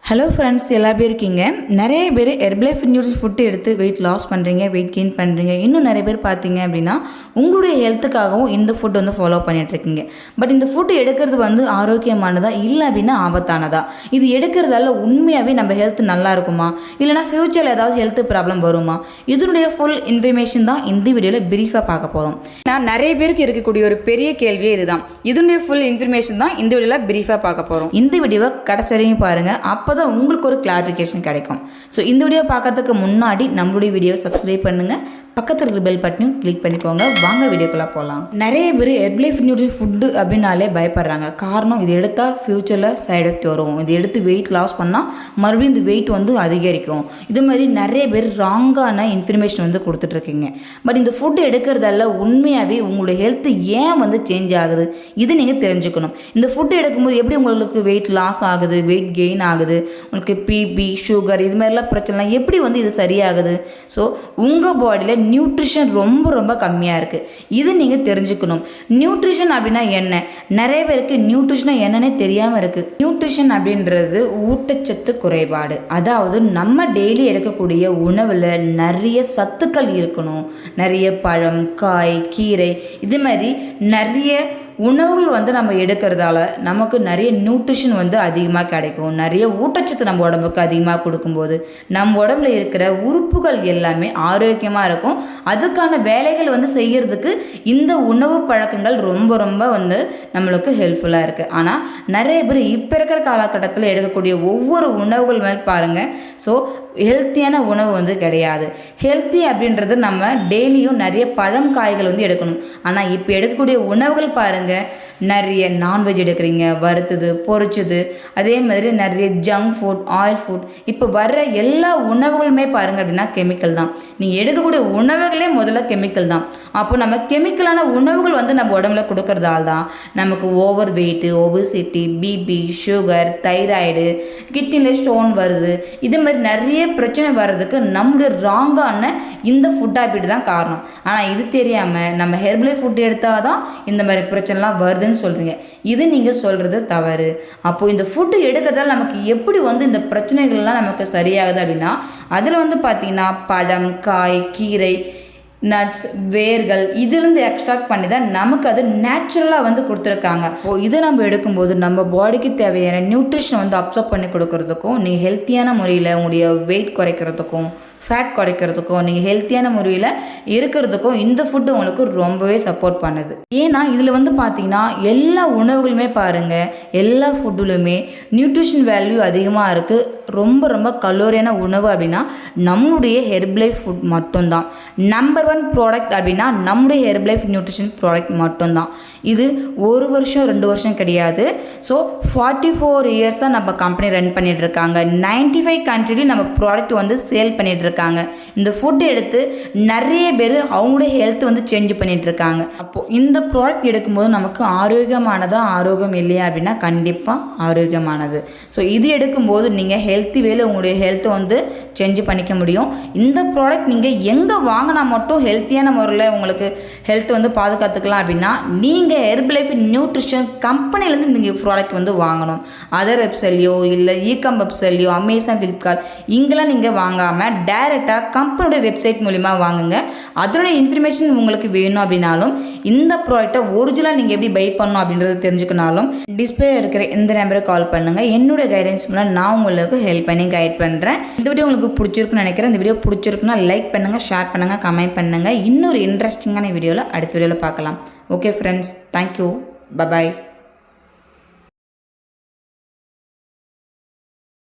Hello friends, எல்லாரும் இருக்கீங்க. நிறைய பேர் ஹெர்பலைஃப் நியூட்ரிஷன் ஃபுட்டு எடுத்து வெயிட் லாஸ் பண்ணுறீங்க, வெயிட் கெயின் பண்ணுறீங்க. இன்னும் நிறைய பேர் பார்த்தீங்க அப்படின்னா உங்களுடைய ஹெல்த்துக்காகவும் இந்த ஃபுட் வந்து ஃபாலோ பண்ணிகிட்ருக்கீங்க. பட் இந்த ஃபுட்டு எடுக்கிறது வந்து ஆரோக்கியமானதா இல்லை அப்படின்னா ஆபத்தானதா? இது எடுக்கிறதால உண்மையாகவே நம்ம ஹெல்த் நல்லா இருக்குமா, இல்லைனா ஃப்யூச்சரில் ஏதாவது ஹெல்த் ப்ராப்ளம் வருமா? இதனுடைய ஃபுல் இன்ஃபர்மேஷன் தான் இந்த வீடியோவில் பிரீஃபாக பார்க்க போகிறோம். நான் நிறைய பேருக்கு இருக்கக்கூடிய ஒரு பெரிய கேள்வியே இதுதான். இதனுடைய ஃபுல் இன்ஃபர்மேஷன் தான் இந்த வீடியோவில் பிரீஃபாக பார்க்க போகிறோம். இந்த வீடியோவை கடைசி வரைக்கும் பாருங்கள், அப்போ தான் உங்களுக்கு ஒரு கிளாரிஃபிகேஷன் கிடைக்கும். ஸோ இந்த வீடியோ பார்க்குறதுக்கு முன்னாடி நம்மளுடைய வீடியோவை சப்ஸ்கிரைப் பண்ணுங்கள், பக்கத்தில் இருக்கிற பெல் பட்டனையும் கிளிக் பண்ணிக்கோங்க. வாங்க வீடியோக்குள்ளே போகலாம். நிறைய பேர் ஹெர்பலைஃப் நியூட்ரிஷன் ஃபுட்டு அப்படின்னாலே பயப்படுறாங்க. காரணம், இது எடுத்தால் ஃப்யூச்சரில் சைடு எஃபெக்ட் வரும், இது எடுத்து வெயிட் லாஸ் பண்ணால் மறுபடியும் இந்த வெயிட் வந்து அதிகரிக்கும். இது மாதிரி நிறைய பேர் ராங்கான இன்ஃபர்மேஷன் வந்து கொடுத்துட்ருக்கீங்க. பட் இந்த ஃபுட்டு எடுக்கிறதால உண்மையாகவே உங்களுடைய ஹெல்த் ஏன் வந்து சேஞ்ச் ஆகுது, இது நீங்கள் தெரிஞ்சுக்கணும். இந்த ஃபுட்டு எடுக்கும்போது எப்படி உங்களுக்கு வெயிட் லாஸ் ஆகுது, வெயிட் கெயின் ஆகுது, உங்களுக்கு பிபி, சுகர் இது மாதிரிலாம் பிரச்சனைலாம் எப்படி வந்து இது சரியாகுது? ஸோ உங்கள் பாடியில் நியூட்ரிஷன் ரொம்ப ரொம்ப கம்மியாக இருக்குது. இது நீங்கள் தெரிஞ்சுக்கணும். நியூட்ரிஷன் அப்படின்னா என்ன? நிறைய பேருக்கு நியூட்ரிஷனை என்னன்னே தெரியாமல் இருக்குது. நியூட்ரிஷன் அப்படின்றது ஊட்டச்சத்து குறைபாடு. அதாவது நம்ம டெய்லி எடுக்கக்கூடிய உணவில் நிறைய சத்துக்கள் இருக்கணும். நிறைய பழம், காய், கீரை இது மாதிரி நிறைய உணவுகள் வந்து நம்ம எடுக்கிறதால நமக்கு நிறைய நியூட்ரிஷன் வந்து அதிகமாக கிடைக்கும். நிறைய ஊட்டச்சத்து நம்ம உடம்புக்கு அதிகமாக கொடுக்கும்போது நம்ம உடம்புல இருக்கிற உறுப்புகள் எல்லாமே ஆரோக்கியமாக இருக்கும். அதுக்கான வேலைகள் வந்து செய்கிறதுக்கு இந்த உணவு பழக்கங்கள் ரொம்ப ரொம்ப வந்து நம்மளுக்கு ஹெல்ப்ஃபுல்லாக இருக்குது. ஆனால் நிறைய பேர் இப்போ இருக்கிற காலகட்டத்தில் எடுக்கக்கூடிய ஒவ்வொரு உணவுகள் மேலே பாருங்கள், ஸோ ஹெல்த்தியான உணவு வந்து கிடையாது. ஹெல்த்தி அப்படின்றது நம்ம டெய்லியும் நிறைய பழம், காய்கள் வந்து எடுக்கணும். ஆனால் இப்போ எடுக்கக்கூடிய உணவுகள் பாருங்கள், நிறைய நான்வெஜ் எடுக்கிறீங்க, வறுத்தது, பொரிச்சது, அதே மாதிரி நிறைய ஜங்க் ஃபுட், ஆயில் ஃபுட். இப்போ வர்ற எல்லா உணவுகளுமே பாருங்கள் அப்படின்னா கெமிக்கல் தான். நீங்கள் எடுக்கக்கூடிய உணவுகளே முதல்ல கெமிக்கல் தான். அப்போ நம்ம கெமிக்கலான உணவுகள் வந்து நம்ம உடம்புல கொடுக்கறதால தான் நமக்கு over weight, obesity, BP, sugar, thyroid, கிட்னியில் ஸ்டோன் வருது. இது மாதிரி நிறைய பிரச்சனை வர்றதுக்கு நம்முடைய ராங்கான இந்த ஃபுட் ஹேபிட் தான் காரணம். ஆனால் இது தெரியாமல் நம்ம ஹெர்பலைஃப் ஃபுட் எடுத்தால் தான் இந்த மாதிரி பிரச்சனைலாம் வருதுன்னு சொல்கிறீங்க. இது நீங்கள் சொல்கிறது தவறு. அப்போது இந்த ஃபுட்டு எடுக்கிறதால நமக்கு எப்படி வந்து இந்த பிரச்சனைகள்லாம் நமக்கு சரியாகுது அப்படின்னா, அதில் வந்து பார்த்திங்கன்னா பழம், காய், கீரை, நட்ஸ், வேர்கள் இதிலிருந்து எக்ஸ்ட்ராக்ட் பண்ணி தான் நமக்கு அது நேச்சுரலாக வந்து கொடுத்துருக்காங்க. இப்போது இதை நம்ம எடுக்கும்போது நம்ம பாடிக்கு தேவையான நியூட்ரிஷன் வந்து அப்சர்வ் பண்ணி கொடுக்கறதுக்கும், நீங்கள் ஹெல்த்தியான முறையில் உங்களுடைய வெயிட் குறைக்கிறதுக்கும், ஃபேட் குறைக்கிறதுக்கும், நீங்கள் ஹெல்த்தியான முறையில் இருக்கிறதுக்கும் இந்த ஃபுட்டு உங்களுக்கு ரொம்பவே சப்போர்ட் பண்ணுது. ஏன்னா இதில் வந்து பார்த்தீங்கன்னா எல்லா உணவுகளுமே பாருங்கள், எல்லா ஃபுட்டுலையுமே நியூட்ரிஷன் வேல்யூ அதிகமாக இருக்குது. ரொம்ப ரொம்ப கலோரியான உணவு அப்படின்னா நம்முடைய ஹெர்பலைஃப் ஃபுட் மட்டும்தான். நம்பர் 1 ப்ராடக்ட் அப்படின்னா நம்முடைய ஹெர்பலைஃப் நியூட்ரிஷன் ப்ராடக்ட் மட்டும்தான். இது 1 வருஷம் 2 வருஷம் கிடையாது. ஸோ 44 இயர்ஸாக நம்ம கம்பெனி ரன் பண்ணிகிட்ருக்காங்க. 95 கண்ட்ரிலையும் நம்ம ப்ராடக்ட் வந்து சேல் பண்ணிகிட்ருக்காங்க. இந்த ஃபுட் எடுத்து நிறைய பேர் அவங்களுடைய ஹெல்த் வந்து சேஞ்ச் பண்ணிகிட்ருக்காங்க. அப்போது இந்த ப்ராடக்ட் எடுக்கும்போது நமக்கு ஆரோக்கியமானதா, ஆரோக்கியம் இல்லையா அப்படின்னா கண்டிப்பாக ஆரோக்கியமானது. ஸோ இது எடுக்கும்போது நீங்கள் ஹெல்த்தி வேலை உங்களுடைய ஹெல்த்தை வந்து சேஞ்ச் பண்ணிக்க முடியும். இந்த ப்ராடக்ட் நீங்கள் எங்கே வாங்கினா மட்டும் ஹெல்த்தியான முறையில் உங்களுக்கு ஹெல்த் வந்து பாதுகாத்துக்கலாம் அப்படின்னா நீங்கள் ஹெர்பலைஃப் நியூட்ரிஷன் கம்பெனிலேருந்து நீங்கள் ப்ராடக்ட் வந்து வாங்கணும். அதர் வெப்சைட்லையோ இல்லை இகாம் வெப்சைட்லையோ, அமேசான், ஃப்ளிப்கார்ட் இங்கெல்லாம் நீங்கள் வாங்காமல் டைரெக்டாக கம்பெனியோட வெப்சைட் மூலிமா வாங்குங்க. அதனுடைய இன்ஃபர்மேஷன் உங்களுக்கு வேணும் அப்படின்னாலும், இந்த ப்ராடக்டை ஒரிஜினலாக நீங்கள் எப்படி பை பண்ணணும் அப்படின்றது தெரிஞ்சுக்கனாலும் டிஸ்பிளே இருக்கிற இந்த நம்பருக்கு கால் பண்ணுங்கள். என்னுடைய கைடன்ஸ் மூலம் நான் உங்களுக்கு ஹெல்ப் பண்ணி கைட் பண்ணுறேன். இந்த வீடியோ உங்களுக்கு பிடிச்சிருக்குன்னு நினைக்கிறேன். இந்த வீடியோ பிடிச்சிருக்குன்னா லைக் பண்ணுங்கள், ஷேர் பண்ணுங்கள், கமெண்ட் பண்ணுங்கள். இன்னொரு இன்ட்ரெஸ்டிங்கான வீடியோவில் அடுத்த வீடியோவில் பார்க்கலாம். Okay friends, thank you, bye bye.